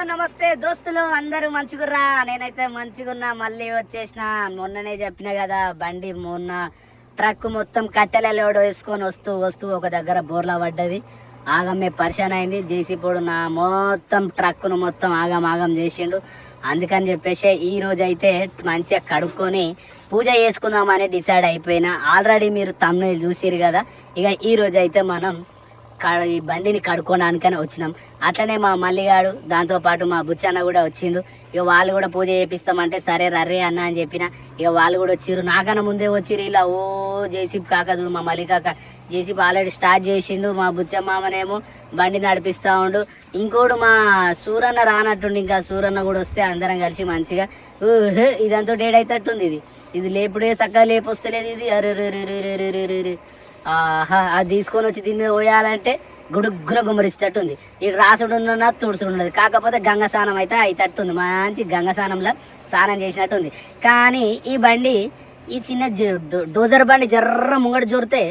నమస్తే దోస్తులు, అందరూ మంచిగుర్రా? నేనైతే మంచిగున్నా. మళ్ళీ వచ్చేసిన. మొన్ననే చెప్పిన కదా, బండి మొన్న ట్రక్ మొత్తం కట్టెల లోడ్ వేసుకొని వస్తూ వస్తూ ఒక దగ్గర బోర్లా పడ్డది. ఆగమే పరిశాన్ అయింది. జేసీపోడు నా మొత్తం ట్రక్కును మొత్తం ఆగం చేసిండు. అందుకని చెప్పేసి ఈ రోజు అయితే మంచిగా కడుక్కొని పూజ చేసుకుందామని డిసైడ్ అయిపోయినా. ఆల్రెడీ మీరు తమ్ముని చూసిరు కదా. ఇక ఈ రోజు అయితే మనం ఈ బండిని కడుక్కోడానికని వచ్చినాం. అట్లనే మా మల్లిగాడు, దాంతోపాటు మా బుచ్చన్న కూడా వచ్చిండు. ఇక వాళ్ళు కూడా పూజ చేపిస్తామంటే సరే రర్రే అన్న అని చెప్పిన. ఇక వాళ్ళు కూడా వచ్చిర్రు. నాకన్నా ముందే వచ్చిర్రు. ఇలా ఓ జేసీబీ కాక చూడు, మా మల్లి కాక జేసీబీ ఆల్రెడీ స్టార్ట్ చేసిండు. మా బుచ్చమ్మనేమో బండి నడిపిస్తూ ఉండు. ఇంకోడు మా సూరన్న రానట్టుండి. ఇంకా సూరన్న కూడా వస్తే అందరం కలిసి మంచిగా ఇదంతా డేడైతట్టుంది. ఇది లేపుడే చక్కగా లేపొస్తలేదు. ఇది అరే ఆహా, అది తీసుకొని వచ్చి దీన్ని పోయాలంటే గుడుగ్గున గుమ్మరిచ్చేటట్టుంది. ఈ రాసుడున్న తుడుచుడు ఉన్నది. కాకపోతే గంగ స్నానం అయితే అయితట్టుంది. మంచి గంగ స్నానంలో స్నానం చేసినట్టుంది. కానీ ఈ బండి, ఈ చిన్న డోజర్ బండి జర్ర ముంగడు జోడితే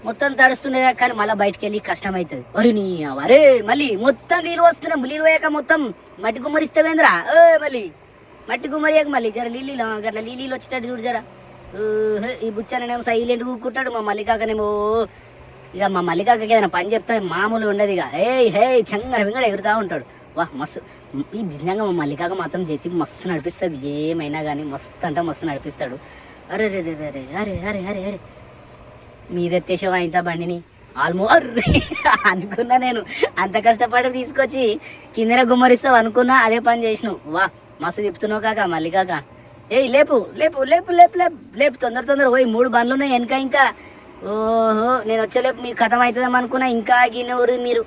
మొత్తం తడుస్తుండే. కానీ మళ్ళీ బయటకు వెళ్ళి కష్టం అవుతుంది. అరే మళ్ళీ మొత్తం నీళ్ళు వస్తున్నాం. నీళ్ళు పోయాక మొత్తం మట్టి గుమ్మరిస్తావేంద్రా? మళ్ళీ మట్టి గుమ్మరియాక మళ్ళీ జర నీళ్ళు అట్లా నీళ్ళు వచ్చేటట్టు చూడు జర. ఈ బుచ్చనేమో సైలెంట్ కూకుంటాడు. మా మల్లికాకనేమో ఇక మా మల్లికాకి ఏదైనా పని చెప్తా మామూలు ఉండదు. ఇక హే చంగర వింగడ ఎగురుతూ ఉంటాడు. వా మస్తు. ఈ నిజంగా మా మల్లికాక మాత్రం చేసి మస్తు నడిపిస్తుంది. ఏమైనా కానీ మస్తు అంటే మస్తు నడిపిస్తాడు. అరే రే రే రే అరే అరే అరే అరే మీదెత్తేసావా ఇంత బండిని? అర్రే అనుకున్నా నేను. అంత కష్టపడి తీసుకొచ్చి కిందన గుమ్మరిస్తావు అనుకున్నా. అదే పని చేసినావు. వా మస్తు తిప్పుతున్నావు కాక మల్లికాక. లేపు లేపు లేపు లేపు లేపు లేపు తొందర పోయి 3 బండ్లు ఉన్నాయి వెనక. ఇంకా ఓహో, నేను వచ్చేలేపు మీకు కథం అవుతుందేమో అనుకున్నా. ఇంకా గిన్నె మీరు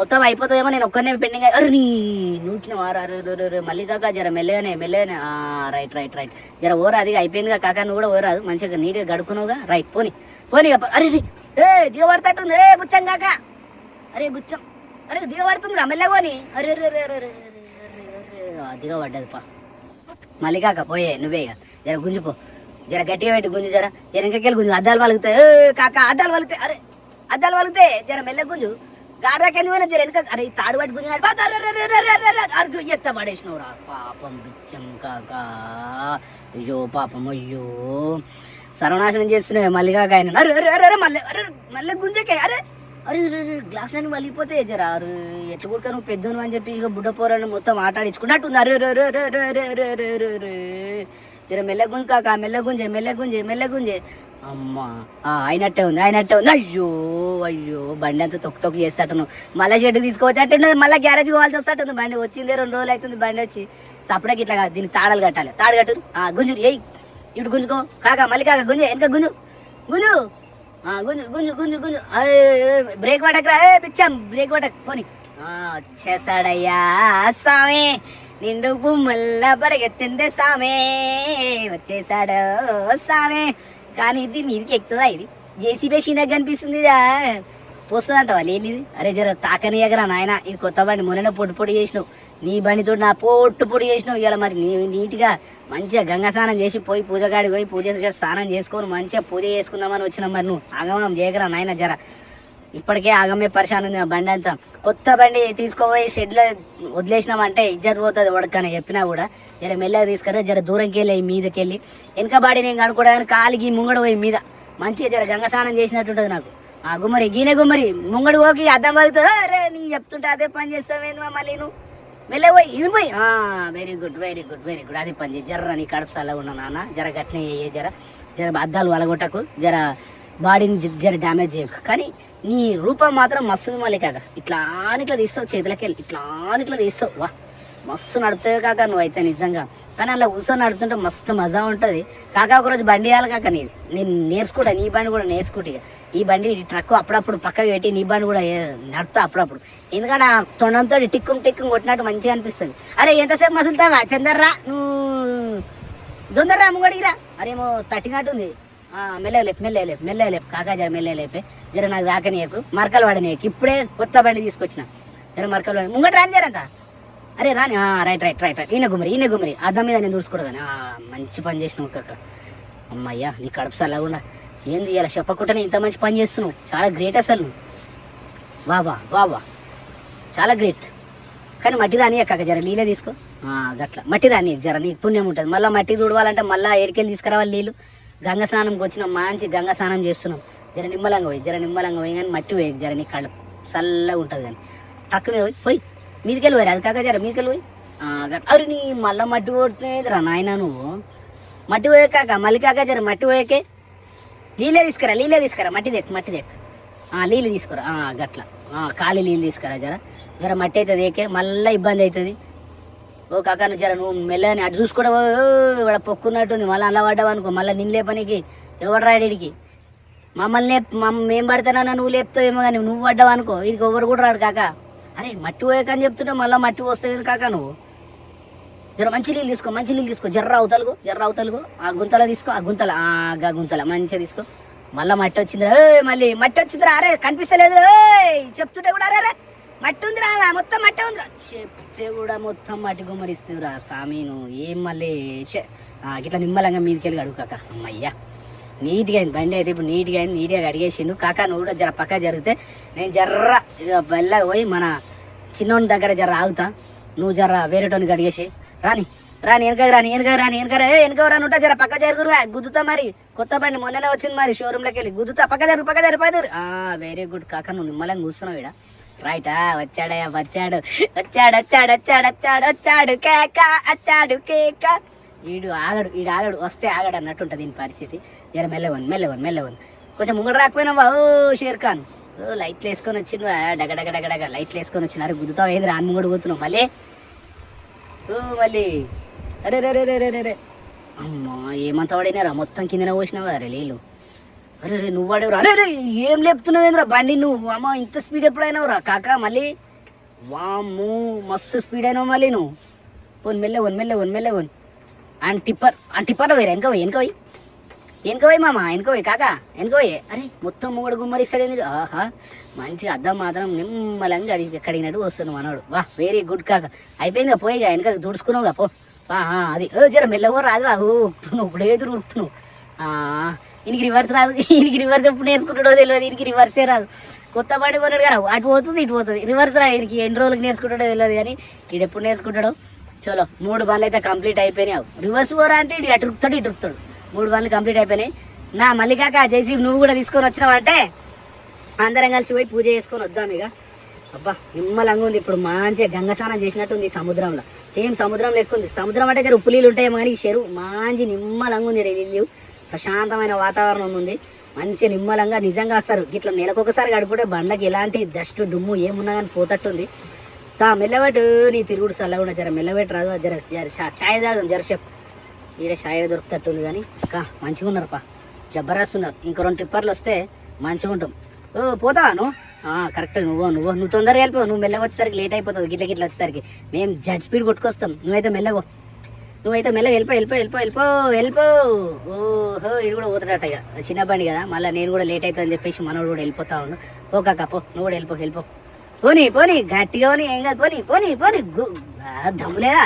మొత్తం అయిపోతుందేమో. నేను ఒక్కనే పెండింగ్. అరే నీ నూకిన వారు. అరే మళ్ళీ కాక జర మెల్లగానే రైట్ జర ఓరా. అది అయిపోయిందిగా కాక. నువ్వు కూడా ఓరాదు. మంచిగా నీట్గా గడుకున్నావుగా. రైట్ పోనీ అరే దిగబడతట్టుంది. బుచ్చం కాక. అరే బుచ్చం, అరే దిగబడుతుందిగా మెల్లగోని. అరే దిగబడ్డది పా. మళ్ళీ కాక పోయే నువ్వే ఇక జర గుంజుపో. జర గట్టిగా పెట్టి గుంజు. జర వెనకకెళ్ళి గుంజు. అద్దాలు వలుగుతాయి కాక. అద్దాలు వలుగుతాయి. అరే అద్దాలు వలుగుతాయి. జర మెల్ల గుంజు. గాడదాకెందుకు పోయినా జర వెనక. అరే తాడు పట్టి గుంజు. ఎత్త పడేసినవురా పాపం బిచ్చం కాక. అయ్యో పాపం. అయ్యో సర్వనాశనం చేస్తున్నాయి మళ్ళీ కాక ఆయన. అరే మళ్ళీ గుంజకే. అరే గ్లాస్ అన్ని వలిగిపోతాయి. జర అరే ఎట్లా కూడా నువ్వు పెద్దను అని చెప్పి ఇక బుడ్డ పోరాన్ని మొత్తం ఆటాడించుకున్నట్టుంది. అరే జర మెల్లగుంజు కాక. మెల్లగుంజే. అమ్మా అయినట్టే ఉంది. అయ్యో బండి అంతా తొక్కు చేస్తాను. మళ్ళీ షెడ్ తీసుకోవచ్చు. మళ్ళీ గ్యారేజ్ పోవాల్సి వస్తాటుంది. బండి వచ్చిందే 2 రోజులు అవుతుంది. బండి వచ్చి సపరేట్ ఇట్లా కాదు. దీనికి తాళాలు కట్టాలి. తాడు కట్టు. గుంజు ఇటు గుంజుకో కాక. మళ్ళీ కాక గుంజే వెనక గుంజు. గుంజు. బ్రేక్ పడకరా. పిచ్చాం బ్రేక్ పడక. పోనీ వచ్చేసాడయ్యా సామే. నిండు గుమ్మల్లా పరిగెత్తిందే సామే. వచ్చేసాడు సామే. కానీ ఇది మీదికి ఎక్కుతుందా? ఇది జేసీబీ చిన్నగా కనిపిస్తుంది. పోస్తుందంట లేదు. అరే జర తాకని ఎగరా నాయన. ఇది కొత్త బండి. మొన్న పొడి చేసినావు. నీ బండితో నా పొడి చేసినావు. ఇలా మరి నీట్గా మంచిగా గంగా స్నానం చేసి పోయి పూజగాడికి పోయి పూజ స్నానం చేసుకొని మంచిగా పూజ చేసుకుందామని వచ్చినావు. మరి నువ్వు ఆగమనం చేయగరా నాయన. జర ఇప్పటికే ఆగమే పరిశాన్ ఉంది ఆ బండి అంతా. కొత్త బండి తీసుకోపోయి షెడ్లో వదిలేసినామంటే ఇజ్జత్ పోతుంది ఉడకని చెప్పినా కూడా. జర మెల్లగా తీసుకురా. జర దూరంకి వెళ్ళి మీదకి వెళ్ళి వెనక బాడీ నేను కనుక్కోవడానికి కాలికి ముంగడు పోయి మీద మంచిగా జర గంగా స్నానం చేసినట్టుంటుంది నాకు. ఆ గుమ్మరి గీనే గుమ్మరి ముంగడు పోకి అద్దం పలుకుతుంది. అరే నీ చెప్తుంటే అదే పని చేస్తావేందుమా మళ్ళీ నువ్వు? మెల్ల పోయి ఇది పోయి. Very good. అది పని చేయి. జర్ర నీ కడుపు చల్లగా ఉన్నా నాన్న. జర గట్లనే జర అద్దాలు వలగొట్టకు. జర బాడీని జర డ్యామేజ్ చేయకు. కానీ నీ రూపం మాత్రం మస్తు మళ్ళీ కాక. ఇట్లా తీస్తావు చేతులకి వెళ్ళి. ఇట్లా తీస్తావు. వా మస్తు నడుపుతావు కాక నువ్వు అయితే నిజంగా. కానీ అలా కూర్చొని నడుపుతుంటే మస్తు మజా ఉంటుంది కాక. ఒకరోజు బండి వేయాలి కాక. నేను నేర్చుకుంటా. నీ బండి కూడా నేర్చుకుంటా. ఇక ఈ బండి ట్రక్ అప్పుడప్పుడు పక్కకి పెట్టి నీ బండి కూడా నడుపుతా అప్పుడప్పుడు. ఎందుకంటే ఆ తొండంతో టిక్కు కొట్టినట్టు మంచిగా అనిపిస్తుంది. అరే ఎంతసేపు మసులుతావా చందర్రా? నువ్వు దొందర్రా ముంగడిరా. అరేమో తట్టినట్టుంది. మెల్లలేపు కాకా. జర మెల్లలేపే. జర నాకు దాకనీయకు. మరకలు పడనీయకు. ఇప్పుడే కొత్త బండి తీసుకొచ్చిన. జర మరకలు పడి ముంగట రాని జరంతా. అరే రాని. రైట్. ఈయన గుమ్మరి. అద్దం మీద నేను చూసుకోవడం. మంచి పని చేసినావు కాక. అమ్మయ్యా నీ కడుపు సల్లగుండా. ఏంది ఇలా చెప్పకుండానే ఇంత మంచి పని చేస్తున్నావు. చాలా గ్రేట్ అసలు. వా చాలా గ్రేట్. కానీ మట్టి రాని కాక జర నీళ్ళే తీసుకో గట్ల మట్టి రాని జర నీకు పుణ్యం ఉంటుంది. మళ్ళీ మట్టి తుడవాలంటే మళ్ళీ ఏడికెళ్ళి తీసుకురావాలి నీళ్ళు. గంగ స్నానంకి వచ్చినాం, మంచి గంగ స్నానం చేస్తున్నాం. జర నిమ్మలంగా పోయి కానీ మట్టి పోయి జర నీ కళ్ళు చల్లగా ఉంటుంది. కానీ టక్కు మీద పోయి మీదికెళ్ళి పోయి అది కాక జర మీదికెళ్ళి పోయి అరే నీ మళ్ళీ మట్టి పోతున్నాయిరా నాయన నువ్వు. మట్టి పోయే కాక మళ్ళీ కాక జర మట్టి పోయేకే నీళ్ళే తీసుకురా మట్టి తెక్ నీళ్ళు తీసుకురా గట్ల ఖాళీ నీళ్ళు తీసుకురా జర మట్టి అవుతుంది ఏకే మళ్ళీ ఇబ్బంది అవుతుంది. ఓ కాక నువ్వు జర నువ్వు మెల్లని అటు చూసుకోవడం ఇక్కడ పొక్కున్నట్టుంది. మళ్ళీ అలా పడ్డావు అనుకో మళ్ళీ నిన్ను లేపనికి ఎవడు రాడికి మమ్మల్ని మేము పడతానన్నా నువ్వు లేపుతావేమో కానీ నువ్వు పడ్డావు అనుకో ఇది ఎవరు కూడా రాడు కాక. అరే మట్టి పోయాకని చెప్తుంటే మళ్ళీ మట్టి వస్తుంది కాక. నువ్వు జర మంచి నీళ్ళు తీసుకో జర్ర అవుతలుగు ఆ గుంతల తీసుకో ఆ గుంతల మంచిగా తీసుకో. మళ్ళీ మట్టి వచ్చిందిరా అరే కనిపిస్తలేదు చెప్తుంటే కూడా అరే మట్టి ఉందిరా మొత్తం మట్టి ఉందిరా చెప్తే కూడా మొత్తం మట్టి గుమ్మరిస్తుందిరా స్వామి. నువ్వు ఏం మళ్ళీ ఇట్లా నిమ్మలంగా మీదికెళ్ళి అడుగు కాక. అమ్మయ్యా నీట్గా అయింది బండి అయితే ఇప్పుడు నీట్గా అడిగేసిండు కాక. నువ్వు కూడా జర పక్క జరిగితే నేను జర్ర బెల్లగా పోయి మన చిన్నోని దగ్గర జర ఆగుతా. నువ్వు జర వేరేటోనికి అడిగేసి రాని వెనక ఉంటా జర పక్క జరుగురు గుద్దుతా. మరి కొత్త బండి మొన్ననే వచ్చింది మరి షోరూమ్లోకి వెళ్ళి గుద్దుతా. పక్క జరుగు వెరీ గుడ్ కాక. నువ్వు నిమ్మలంగా కూర్చున్నావు ఇక్కడ రైటా. వచ్చాడు కేక. ఈడు ఆగడు వస్తే ఆగడు అన్నట్టు ఉంటుంది దీని పరిస్థితి. జర మెల్లవన్ కొంచెం ముంగడు రాకపోయినావా ఓ షేర్ ఖాన్. లైట్లు వేసుకొని వచ్చిండు డగ లైట్లు వేసుకొని వచ్చినారు. గుద్దుతావు ఏంది రాని ముంగడు పోతున్నావు మళ్ళీ అరే అమ్మా ఏమంత వాడినారా మొత్తం కిందనే పోసినావా అరే నీళ్ళు. అరే నువ్వు వాడేవరా అరే ఏం లేపుతున్నావు ఏంద్రా బండి నువ్వు. అమ్మ ఇంత స్పీడ్ ఎప్పుడైనావురా కాక. మళ్ళీ వామ్మో మస్తు స్పీడ్ అయినావు మళ్ళీ నువ్వు. పోను మెల్లవన్ అండ్ టిప్పర్ పోయి వెనక పోయి మామ వెనక పోయి కాక వెనక పోయి. అరే మొత్తం మూడు గుమ్మరిస్తాడేంది. ఆహా మంచిగా అద్దం మాత్రం నిమ్మలంగా కడిగినట్టు వస్తుంది మనోడు. వా వెరీ గుడ్ కాక. అయిపోయిందిగా పోయిగా వెనక తుడుచుకున్నావుగా పో. అది జర మెల్లగో రాదు ఉరుకుతున్నావు ఇప్పుడే ఉరుకుతున్నావు. ఈయనకి రివర్స్ రాదు. ఈయనకి రివర్స్ ఎప్పుడు నేర్చుకుంటాడో తెలియదు. ఈయనకి రివర్సే రాదు. కొత్త బండి కొన్నాడు కదా అటు పోతుంది ఇటు పోతుంది. రివర్స్ రాదు. ఈయనకి ఎన్ని రోజులకి నేర్చుకుంటాడో తెలియదు కానీ ఈడు ఎప్పుడు నేర్చుకుంటాడో. చలో 3 బండ్లు అయితే కంప్లీట్ అయిపోయినాయి. రివర్స్ పోరా అంటే ఇటు అటు ఇరుకుతాడు. 3 బండ్లు కంప్లీట్ అయిపోయినాయి. నా మళ్ళీ కాక జేసీ నువ్వు కూడా తీసుకొని వచ్చినావంటే అందరం కలిసి పోయి పూజ చేసుకొని వద్దాం ఇక. అబ్బా నిమ్మలంగా ఉంది. ఇప్పుడు మంచిగా గంగ స్నానం చేసినట్టుంది సముద్రంలో. సేమ్ సముద్రంలో ఎక్కువ ఉంది. సముద్రం అంటే జర ఉప్పు నీళ్ళు ఉంటాయేమో కానీ ఈ చెరువు మంచి నిమ్మలంగా ఉంది. నీళ్ళు ప్రశాంతమైన వాతావరణం ఉంది. మంచి నిమ్మలంగా నిజంగా వస్తారు. ఇట్లా నెలకొకసారి గడుపుకుంటే బండ్లకి ఎలాంటి డస్ట్ దుమ్ము ఏమున్నా కానీ పోతట్టుంది. మెల్లబెట్టు నీ తిరుగుడు చల్లకుండా జర మెల్లబెట్టు రాదు. జర చాయ్ తాగుదాం జరసేపు. ఈడ చాయ్ దొరుకుతట్టుంది కానీ మంచిగా ఉన్నారు జబర్దస్త్ ఉన్నారు. ఇంకో 2 టిప్పర్లు వస్తే మంచిగా ఉంటాం. పోతావా నువ్వు కరెక్ట్. నువ్వు తొందరగా వెళ్ళిపో. నువ్వు మెల్లగా వచ్చేసరికి లేట్ అయిపోతుంది. గిట్ల వచ్చేసరికి మేము జడ్ స్పీడ్ కొట్టుకొస్తాం. నువ్వైతే మెల్లగా వెళ్ళిపో. ఓహో ఇది కూడా పోతాడట ఇక చిన్న బండి కదా మళ్ళీ నేను కూడా లేట్ అవుతుందని చెప్పేసి మనోడు కూడా వెళ్ళిపోతా ఉండు. పోకాక పో నువ్వు కూడా వెళ్ళిపో. పోనీ గట్టిగా పోనీ ఏం కాదు. పోనీ దమ్ము లేదా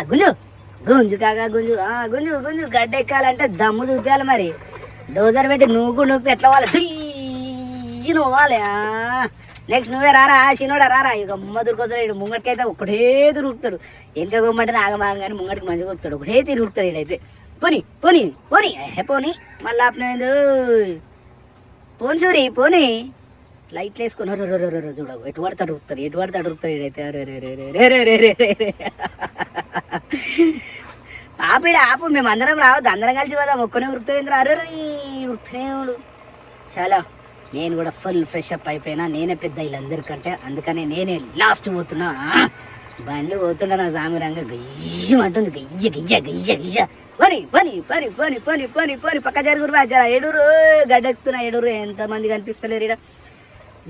గుంజు కాక గుంజు గడ్డ ఎక్కాలంటే దమ్ము చూపించాలి. మరి డోజర్ పెట్టి నువ్వు కూడా నువ్వు ఎట్లా వాలి నువ్వు వాలి. నెక్స్ట్ నువ్వే రారా చిన్నోడా రారా. ఇక దొరికొస్తాడు. ఇడు ముంగటికైతే ఒకటే తిరుగుతాడు. వెనక గొమ్మంటే ఆగమాగం కానీ ముంగటికి మంచిగా కొడుతాడు. ఒకటే తిరుగుతాడు. ఇడైతే పోనీ మళ్ళీ ఆపినది పోనీ లైట్లు వేసుకొని చూడ ఎటు పడతాడు ఉరుకుతాడు ఇడైతే. ఆపు మేము అందరం రావద్దు. అందరం కలిసి పోదాం. ఒక్కనే ఉరుకుతుంది. ఉరుకుతూనే ఉండు. చాలా నేను కూడా ఫుల్ ఫ్రెష్ అప్ అయిపోయినా. నేనే పెద్ద వీళ్ళందరికంటే. అందుకనే నేనే లాస్ట్ పోతున్నా. బండి పోతున్నా నా సామిరంగా గయ్యమంటుంది. గయ్య పని పక్క జరుగురు ఎడురు గడ్డెక్కుతున్నా. ఎడురు ఎంతమంది కనిపిస్తలేరు ఇక్కడ.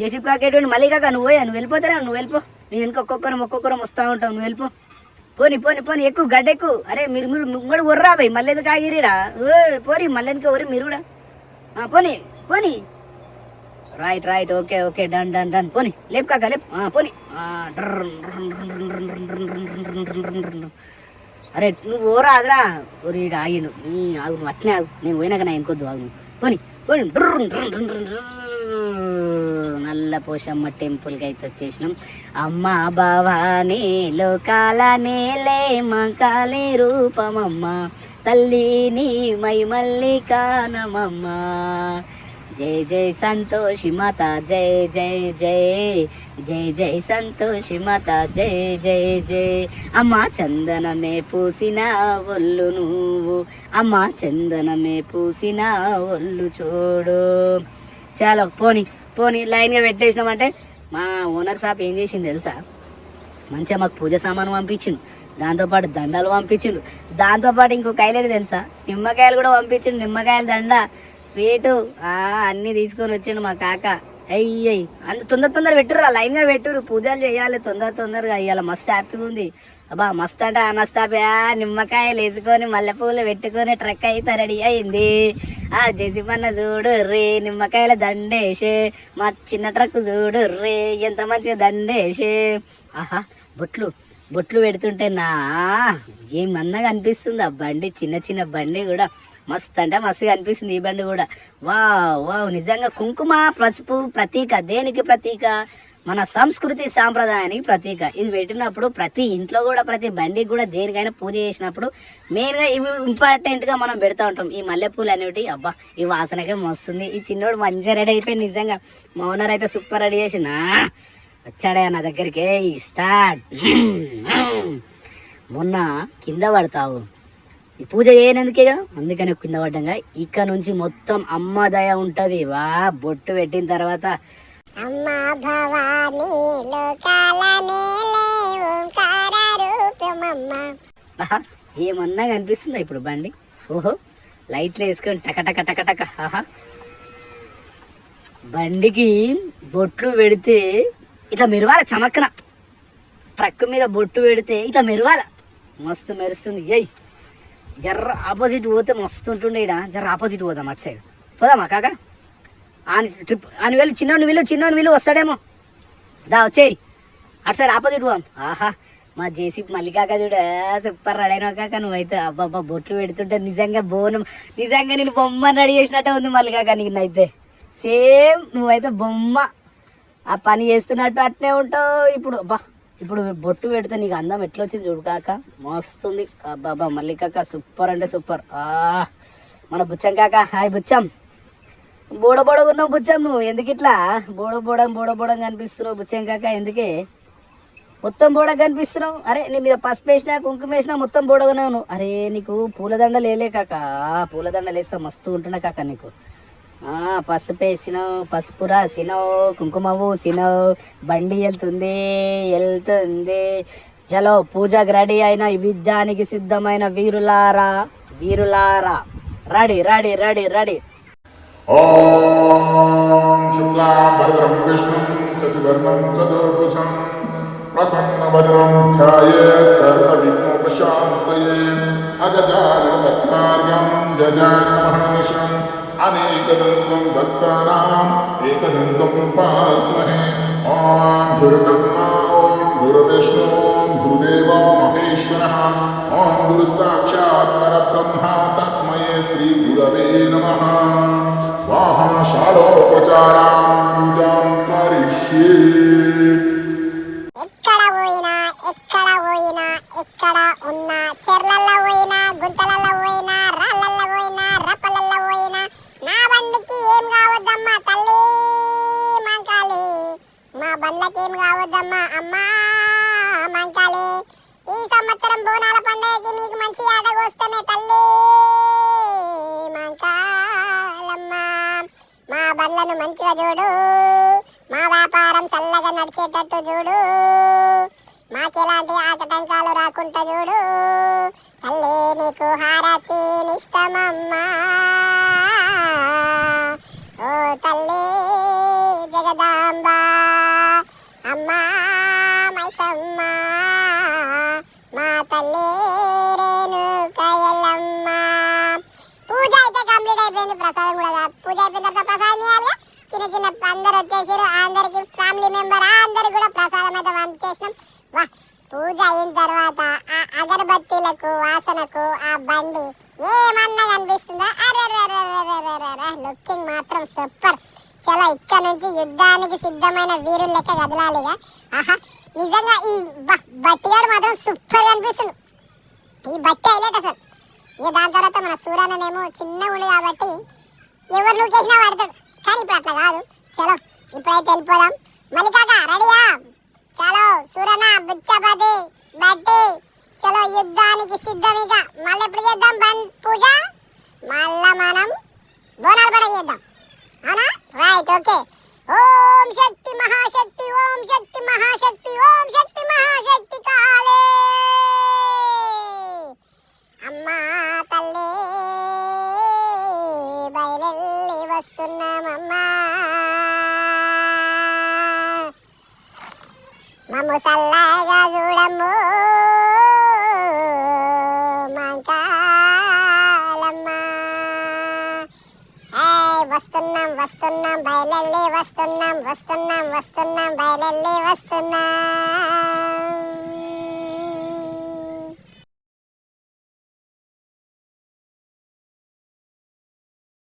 జేసీపీ కాకేటువంటి మళ్ళీ కాక నువ్వు వెళ్ళిపోతారా. నువ్వు వెళ్ళిపో. నేను వెనుక ఒక్కొక్కరం వస్తూ ఉంటావు. నువ్వు వెళ్ళిపో. పోనీ ఎక్కువ గడ్డెక్కు. అరే మీరు కూడా ఒర్రా పోయి మళ్ళీ ఎందుకు ఆగిరిడా. పోరి మళ్ళీ ఎందుకు ఒరి మీరు కూడా. పోనీ రైట్ ఓకే డన్ పోనీ లేపు కాక లేపు పోనీ. అరే నువ్వు ఓరా అదరా ఒరి ఆగిను ఆగు. నువ్వు అట్లే ఆగు. నేను పోయినాక నా ఇంకొద్దు ఆగు. పోనీ నల్ల నల్ల పోషమ్మ టెంపుల్కి అయితే వచ్చేసినాం. అమ్మ భవానీ లోకాల నేలే మకాలే రూపమమ్మ తల్లిని మై మల్లికానమమ్మ. జై జై సంతోషి మాత జై జై జై జై జై సంతోషి మాత జై జై జై. అమ్మ చందనమే పూసిన ఒళ్ళు నువ్వు, అమ్మ చందనమే పూసిన ఒళ్ళు చూడు. చాలు పోనీ పోనీ లైన్గా పెట్టేసినామంటే మా ఓనర్ సాబ్ ఏం చేసింది తెలుసా, మంచిగా మాకు పూజ సామాను పంపించిండు, దాంతోపాటు దండాలు పంపించిండు, దాంతోపాటు ఇంకొక హైలైట్ తెలుసా నిమ్మకాయలు కూడా పంపించిండు. నిమ్మకాయల దండ రేటు అన్నీ తీసుకొని వచ్చిండు మా కాక. అయ్యయ్యి అంత తొందర పెట్టుర్రు, లైన్గా పెట్టుర్రు, పూజలు చేయాలి తొందరగా అయ్యాలి. మస్తు హ్యాపీగా ఉంది అబ్బా, మస్తు అంటే మస్తు హ్యాపీ. నిమ్మకాయలు వేసుకొని మల్లెపూలు పెట్టుకొని ట్రక్ అయితే రెడీ అయింది. జెసిపన్న చూడు రే నిమ్మకాయల దండేసే, మా చిన్న ట్రక్ చూడు రే ఎంత మంచిగా దండేసే. ఆహా బొట్లు పెడుతుంటే ఏం మందగా అనిపిస్తుంది ఆ బండి, చిన్న బండి కూడా మస్తు అంటే మస్తుగా అనిపిస్తుంది ఈ బండి కూడా. వావ్ నిజంగా కుంకుమ పసుపు ప్రతీక, దేనికి ప్రతీక, మన సంస్కృతి సాంప్రదాయానికి ప్రతీక. ఇది పెట్టినప్పుడు ప్రతి ఇంట్లో కూడా ప్రతి బండికి కూడా దేనికైనా పూజ చేసినప్పుడు మెయిన్గా ఇవి ఇంపార్టెంట్గా మనం పెడతా ఉంటాం. ఈ మల్లెపూలు అనేవి అబ్బా ఈ వాసనకే మస్తుంది. ఈ చిన్నోడు మంచిగా రెడీ అయిపోయి నిజంగా మా ఓనర్ అయితే సూపర్ రెడీ చేసిన వచ్చాడే నా దగ్గరికి. స్టార్ట్. మొన్న కింద పడతావు ఈ పూజ చేయనందుకేగా, అందుకని కింద పడ్డంగా. ఇక్కడ నుంచి మొత్తం అమ్మ దయ ఉంటది. వా బొట్టు పెట్టిన తర్వాత ఏమన్నా కనిపిస్తుందా ఇప్పుడు బండి? ఓహో లైట్లు వేసుకొని టక. ఆహా బండికి బొట్లు పెడితే ఇట్లా మెరవాల, చమక్కన ట్రక్ మీద బొట్టు పెడితే ఇట్లా మెరవాల, మస్తు మెరుస్తుంది. జర్ర ఆపోజిట్ పోతే మస్తు ఉంటుండే. ఇక్కడ జర్ర ఆపోజిట్ పోదాం, అటు సైడ్ పోదామా కాక? ట్రిప్ అని వెళ్ళి చిన్నోని వీళ్ళు వస్తాడేమో. వచ్చేయి అటు సైడ్ ఆపోజిట్ పోదాం. ఆహా మా జేసీ మల్లికాక చూడ సూపర్ రెడీ అయినా కాక. నువ్వైతే అబ్బాబ్బా బొట్లు పెడుతుంటే నిజంగా నేను బొమ్మ రెడీ చేసినట్టే ఉంది మల్లికాక. నీకు అయితే సేమ్ నువ్వైతే బొమ్మ ఆ పని చేస్తున్నట్టు అట్నే ఉంటావు. ఇప్పుడు బొట్టు పెడితే నీకు అందం ఎట్లా వచ్చింది చూడు కాక, మస్తుంది. అబ్బాబా మల్లికాక సూపర్ అంటే సూపర్. మన బుచ్చం కాక, హాయ్ బుచ్చం. బోడబోడగున్నావు బుచ్చం, నువ్వు ఎందుకు ఇట్లా బోడబోడం కనిపిస్తున్నావు బుచ్చం కాక? ఎందుకే మొత్తం బోడ కనిపిస్తున్నావు? అరే నీ మీద పసుపు వేసినా కుంకుమ వేసినా మొత్తం బోడగున్నావు నువ్వు. అరే నీకు పూలదండ లేలే కాక, పూలదండలు వేస్తా మస్తు ఉంటున్నా కాక నీకు. పసుపు వేసినావు, పసుపు రాసినావు, కుంకుమ పూసినావు, బండి వెళ్తుంది. చలో పూజకు రెడీ అయిన యుద్ధానికి సిద్ధమైన వీరులారా రెడీ. ఓం శుక్లాంబరధరం విష్ణుం శశివర్ణం చతుర్భుజం ప్రసన్నవదనం ధ్యాయేత్ సర్వవిఘ్నోపశాంతయే. అగజాననపద్మార్గం జజానమహర్నిశం అనేకదంతం భక్తానాం ఏకదంతం ఉపాస్మహే. ఓం గురుబ్రహ్మా ఓం గురువిష్ణు ఓం గురుదేవో మహేశ్వరః ఓం గురు సాక్షాత్ పరబ్రహ్మ తస్మై శ్రీ గురవే నమః. వాహనశాలోపచారాం కరిష్యే. ఎక్కడ ఉన్నా చెర్లల్లో పోయినా, గుంతలల్లో పోయినా, రాళ్ళల్లో పోయినా, రప్పలల్లో పోయినా నా బండికి ఏం కావద్దమ్మా తల్లి మంకాలి, మా బండ్లకి ఏం కావద్దమ్మా అమ్మా మంకాలి. ఈ సంవత్సరం బోనాల పండుగకి మీకు మంచి ఆట కోస్తమే తల్లి మంకాలమ్మా. మా బండ్లను మంచిగా చూడు, మా వ్యాపారం చల్లగా నడిచేటట్టు చూడు, మాకెలాంటి ఆటంకాలు రాకుండా చూడు తల్లి. నీకు హారతినిస్తామమ్మా ఓ తల్లి జగదాంబ అమ్మా మైసమ్మ, మా తల్లి రేణుకయల్లమ్మ. పూజ అయితే కంప్లీట్ అయిపోయింది, ప్రసాదం కూడా. పూజ అయిపోయిన తర్వాత ప్రసాదం ఇవ్వాలి. చిన్న అందరు వచ్చేసారు, అందరికి ఫ్యామిలీ మెంబర్ అందరు కూడా ప్రసాదం అయితే పంపించేసినాం. వా పూజ అయిన తర్వాత ఆ అగరబత్తీలకు వాసనకు ఆ బండి ఏమన్నా కనిపిస్తుందా? అరే లుకింగ్ మాత్రం సూపర్. చలో ఇక్కడ నుంచి యుద్ధానికి సిద్ధమైన వీరులు లెక్క కదలాలిగా. ఆహా నిజంగా ఈ బట్టిగాడు మాత్రం సూపర్ అనిపిస్తుంది. ఈ బట్టి హైలైట్ అసలు. ఇక దాని తర్వాత మన సూర్యనేమో చిన్నగా ఉండు కాబట్టి ఎవరు నూకేసినా పడతాడు. కానీ ఇప్పుడు అట్లా కాదు. చలో ఇప్పుడైతే వెళ్ళిపోదాం. మల్లికాక రెడీయా? చలో సూరన బుచ్చపతి బట్టి చలో యుద్ధానికి సిద్ధమిగా. మళ్ళీ ఎప్పుడు చేద్దాం పూజ? మళ్ళా మనం బోనాలు పడ చేద్దాం. అవునా? Right okay. ఓం శక్తి మహాశక్తి ఓం శక్తి మహాశక్తి ఓం శక్తి మహాశక్తి కాలే అమ్మా తల్లి బయలెల్లి వస్తున్నామమ్మా. మమ్ము సల్లగా చూడము మంకాలమ్మా. వస్తున్నాం వస్తున్నాం బయలెల్లి వస్తున్నాం వస్తున్నాం వస్తున్నాం బయలెల్లి వస్తున్నాం.